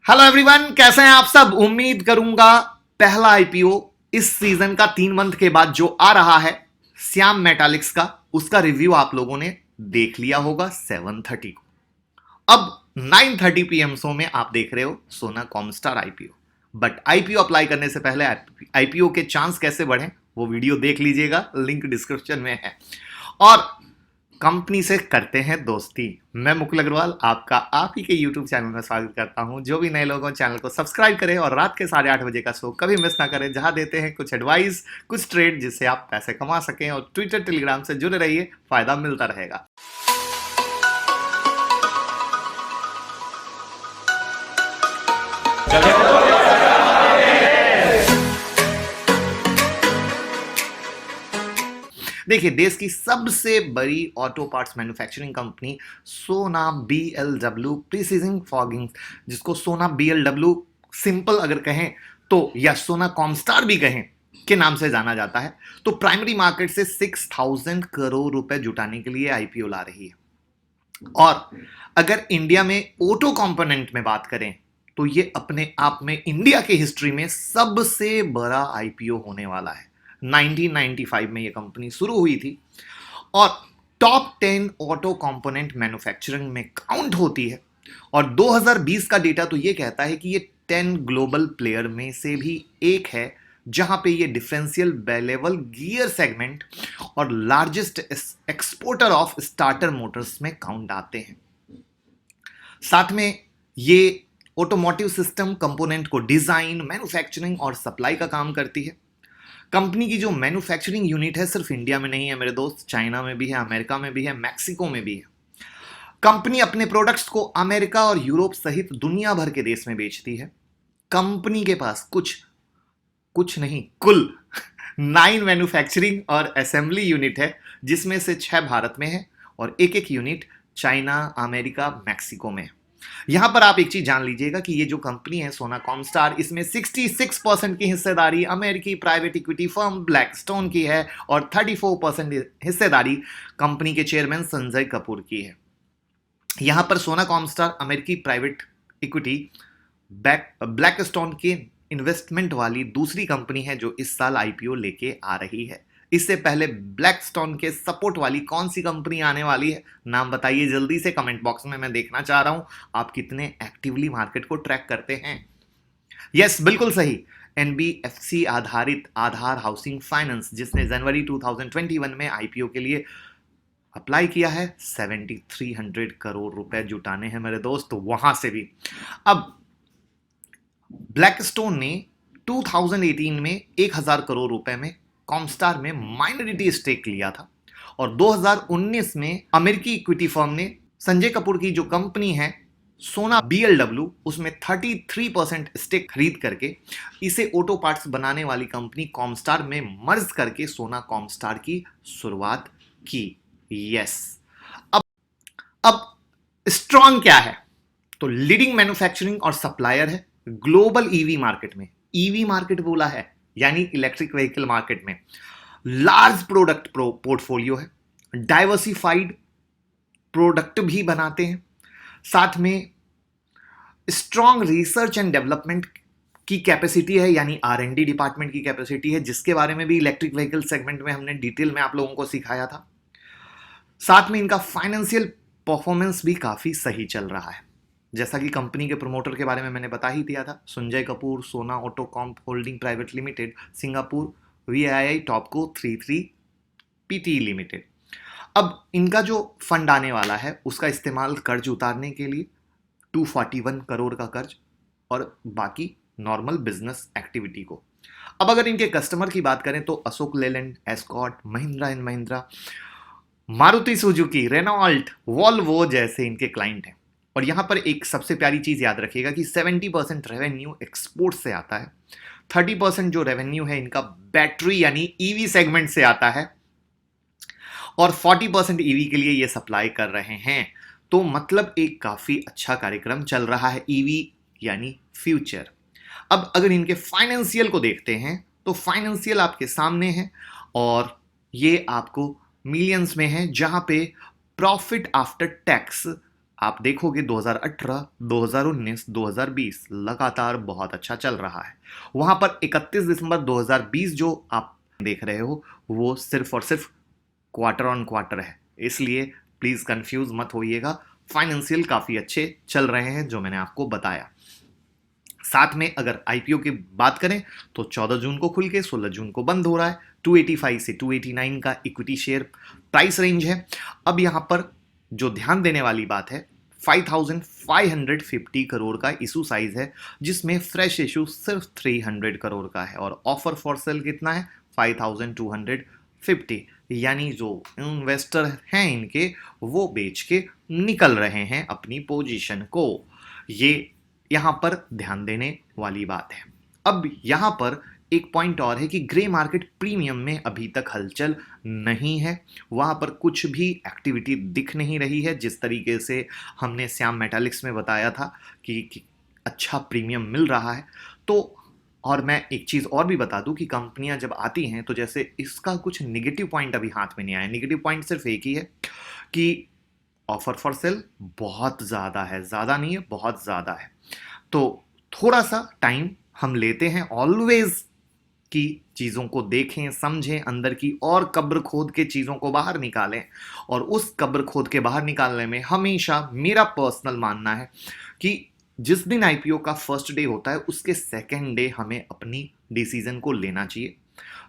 Hello everyone, कैसे हैं आप सब। उम्मीद करूंगा पहला आईपीओ इस सीजन का 3 मंथ के बाद जो आ रहा है श्याम मेटालिक्स का, उसका रिव्यू आप लोगों ने देख लिया होगा 7:30 को। अब 9:30 पीएम शो में आप देख रहे हो सोना Comstar IPO. But IPO apply करने से पहले आईपीओ के चांस कैसे बढ़े वो वीडियो देख लीजिएगा, लिंक डिस्क्रिप्शन में है। और कंपनी से करते हैं दोस्ती। मैं मुकुल अग्रवाल आपका आप ही के यूट्यूब चैनल में स्वागत करता हूं। जो भी नए लोगों चैनल को सब्सक्राइब करें और रात के 8:30 बजे का शो कभी मिस ना करें, जहां देते हैं कुछ एडवाइस, कुछ ट्रेड जिससे आप पैसे कमा सकें। और ट्विटर टेलीग्राम से जुड़े रहिए, फायदा मिलता रहेगा। देखिए, देश की सबसे बड़ी ऑटो पार्ट्स मैन्युफैक्चरिंग कंपनी सोना बीएलडब्ल्यू प्रीसीजन फॉगिंग, जिसको सोना बीएलडब्ल्यू सिंपल अगर कहें तो, या सोना कॉमस्टार भी कहें, के नाम से जाना जाता है, तो प्राइमरी मार्केट से 6,000 करोड़ रुपए जुटाने के लिए आईपीओ ला रही है। और अगर इंडिया में ऑटो कंपोनेंट में बात करें तो ये अपने आप में इंडिया की हिस्ट्री में सबसे बड़ा आईपीओ होने वाला है। 1995 में ये कंपनी शुरू हुई थी और टॉप 10 ऑटो कंपोनेंट मैन्युफैक्चरिंग में काउंट होती है। और 2020 का डेटा तो ये कहता है कि ये 10 ग्लोबल प्लेयर में से भी एक है, जहां पे ये डिफरेंशियल बेलेवल गियर सेगमेंट और largest exporter of starter Motors में काउंट आते हैं। साथ में ये ऑटोमोटिव सिस्टम कंपोनेंट को डिजाइन, मैन्युफैक्चरिंग और सप्लाई का काम करती है। कंपनी की जो मैन्युफैक्चरिंग यूनिट है सिर्फ इंडिया में नहीं है मेरे दोस्त, चाइना में भी है, अमेरिका में भी है, मैक्सिको में भी है। कंपनी अपने प्रोडक्ट्स को अमेरिका और यूरोप सहित दुनिया भर के देश में बेचती है। कंपनी के पास कुछ नहीं, कुल 9 मैन्युफैक्चरिंग और असेंबली यूनिट है, जिसमें से 6 भारत में है और एक यूनिट चाइना, अमेरिका, मैक्सिको में है। यहां पर आप एक चीज जान लीजिएगा कि ये जो कंपनी है सोना कॉमस्टार, इसमें 66% की हिस्सेदारी अमेरिकी प्राइवेट इक्विटी फर्म ब्लैकस्टोन की है और 34% हिस्सेदारी कंपनी के चेयरमैन संजय कपूर की है। यहां पर सोना कॉमस्टार अमेरिकी प्राइवेट इक्विटी ब्लैकस्टोन के इन्वेस्टमेंट वाली दूसरी कंपनी है जो इस साल आईपीओ लेके आ रही है। इससे पहले ब्लैकस्टोन के सपोर्ट वाली कौन सी कंपनी आने वाली है, नाम बताइए जल्दी से कमेंट बॉक्स में, मैं देखना चाह रहा हूं आप कितने एक्टिवली मार्केट को ट्रैक करते हैं। यस, बिल्कुल सही, एनबीएफसी आधारित आधार हाउसिंग फाइनेंस, जिसने जनवरी 2021 में आईपीओ के लिए अप्लाई किया है। 7,300 करोड़ रुपए जुटाने हैं मेरे दोस्त, तो वहां से भी। अब ब्लैकस्टोन ने 2018 में 1,000 करोड़ रुपए में कॉमस्टार में माइनॉरिटी स्टेक लिया था और 2019 में अमेरिकी इक्विटी फर्म ने संजय कपूर की जो कंपनी है सोना बीएलडब्ल्यू, उसमें 33% स्टेक खरीद करके इसे ऑटो पार्ट्स बनाने वाली कंपनी कॉमस्टार में मर्ज करके सोना कॉमस्टार की शुरुआत की। यस, अब स्ट्रॉन्ग क्या है, तो लीडिंग मैन्युफैक्चरिंग और सप्लायर है ग्लोबल ईवी मार्केट में। ईवी मार्केट बोला है यानी इलेक्ट्रिक व्हीकल मार्केट में। लार्ज प्रोडक्ट पोर्टफोलियो है, डाइवर्सिफाइड प्रोडक्ट भी बनाते हैं, साथ में स्ट्रॉन्ग रिसर्च एंड डेवलपमेंट की कैपेसिटी है, यानी आर&डी डिपार्टमेंट की कैपेसिटी है, जिसके बारे में भी इलेक्ट्रिक व्हीकल सेगमेंट में हमने डिटेल में आप लोगों को सिखाया था। साथ में इनका फाइनेंशियल परफॉर्मेंस भी काफी सही चल रहा है। जैसा कि कंपनी के प्रमोटर के बारे में मैंने बता ही दिया था, Sanjay Kapur, Sona autocomp holding private limited, Singapore, VII Topco 33 PT limited. अब इनका जो फंड आने वाला है उसका इस्तेमाल कर्ज उतारने के लिए, 241 करोड़ का कर्ज, और बाकी नॉर्मल बिजनेस एक्टिविटी को। अब अगर इनके कस्टमर की बात करें तो Ashok Leyland, Escort, Mahindra and Mahindra, Maruti Suzuki, Renault, Volvo जैसे इनके क्लाइंट हैं। और यहां पर एक सबसे प्यारी चीज याद रखिएगा कि 70% रेवेन्यू एक्सपोर्ट से आता है, 30% जो रेवेन्यू है इनका बैटरी यानी ईवी सेगमेंट से आता है, और 40% ईवी के लिए ये सप्लाई कर रहे हैं। तो मतलब एक काफी अच्छा कार्यक्रम चल रहा है, ईवी यानी फ्यूचर। अब अगर इनके फाइनेंशियल को देखते हैं तो फाइनेंशियल आपके सामने है और ये आपको मिलियंस में है, जहां पे प्रॉफिट आफ्टर टैक्स आप देखोगे 2018, 2019, 2020 लगातार बहुत अच्छा चल रहा है। वहां पर 31 दिसंबर 2020 जो आप देख रहे हो वो सिर्फ और सिर्फ क्वार्टर ऑन क्वार्टर है, इसलिए प्लीज कंफ्यूज मत होइएगा। फाइनेंशियल काफी अच्छे चल रहे हैं जो मैंने आपको बताया। साथ में अगर आईपीओ की बात करें तो 14 जून को खुल के 16 जून को बंद हो रहा है। 285 से 289 का इक्विटी शेयर प्राइस रेंज है। अब यहां पर जो ध्यान देने वाली बात है, 5550 करोड़ का इशू साइज है, जिसमें फ्रेश इशू सिर्फ 300 करोड़ का है और ऑफर फॉर सेल कितना है, 5250। यानी जो इन्वेस्टर हैं इनके, वो बेच के निकल रहे हैं अपनी पोजीशन को। ये यहां पर ध्यान देने वाली बात है। अब यहां पर एक पॉइंट और है कि ग्रे मार्केट प्रीमियम में अभी तक हलचल नहीं है, वहां पर कुछ भी एक्टिविटी दिख नहीं रही है। जिस तरीके से हमने श्याम मेटालिक्स में बताया था कि अच्छा प्रीमियम मिल रहा है। तो और मैं एक चीज और भी बता दूं कि कंपनियां जब आती हैं तो जैसे इसका कुछ निगेटिव पॉइंट अभी हाथ में नहीं आया। निगेटिव पॉइंट सिर्फ एक ही है कि ऑफर फॉर सेल बहुत ज्यादा है, ज्यादा नहीं है, बहुत ज्यादा है। तो थोड़ा सा टाइम हम लेते हैं ऑलवेज की चीजों को देखें, समझें, अंदर की और कब्र खोद के चीजों को बाहर निकालें। और उस कब्र खोद के बाहर निकालने में हमेशा मेरा पर्सनल मानना है कि जिस दिन आईपीओ का फर्स्ट डे होता है उसके सेकेंड डे हमें अपनी डिसीजन को लेना चाहिए।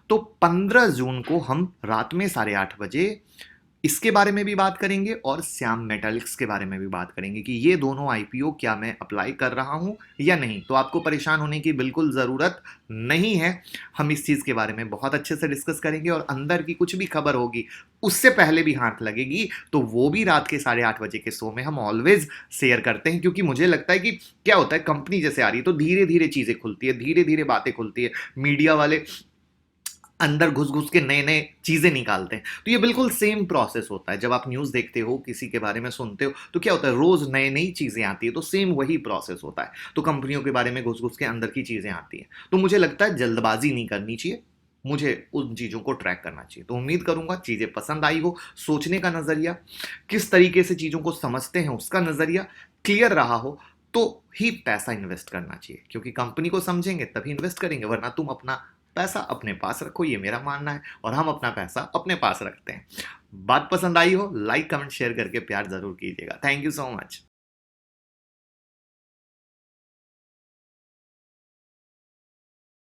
तो 15 जून को हम रात में 8:30 बजे इसके बारे में भी बात करेंगे और श्याम मेटालिक्स के बारे में भी बात करेंगे कि ये दोनों आईपीओ क्या मैं अप्लाई कर रहा हूं या नहीं। तो आपको परेशान होने की बिल्कुल ज़रूरत नहीं है। हम इस चीज़ के बारे में बहुत अच्छे से डिस्कस करेंगे और अंदर की कुछ भी खबर होगी उससे पहले भी हाथ लगेगी तो वो भी रात के 8:30 बजे के शो में हम ऑलवेज शेयर करते हैं। क्योंकि मुझे लगता है कि क्या होता है, कंपनी जैसे आ रही है तो धीरे धीरे चीज़ें खुलती है, धीरे धीरे बातें खुलती है, मीडिया वाले अंदर घुस घुस के नए नए चीजें निकालते हैं। तो ये बिल्कुल सेम प्रोसेस होता है। जब आप न्यूज़ देखते हो, किसी के बारे में सुनते हो, तो क्या होता है, रोज नई नई चीजें आती है। तो सेम वही प्रोसेस होता है। तो कंपनियों के बारे में घुस घुस के अंदर की चीजें आती हैं। तो मुझे लगता है जल्दबाजी नहीं करनी चाहिए, मुझे उन चीजों को ट्रैक करना चाहिए। तो उम्मीद करूंगा चीजें पसंद आई हो, सोचने का नजरिया, किस तरीके से चीजों को समझते हैं उसका नजरिया क्लियर रहा हो, तो ही पैसा इन्वेस्ट करना चाहिए। क्योंकि कंपनी को समझेंगे तभी इन्वेस्ट करेंगे, वरना तुम अपना पैसा अपने पास रखो, ये मेरा मानना है। और हम अपना पैसा अपने पास रखते हैं। बात पसंद आई हो, लाइक कमेंट शेयर करके प्यार जरूर कीजिएगा। Thank you so much.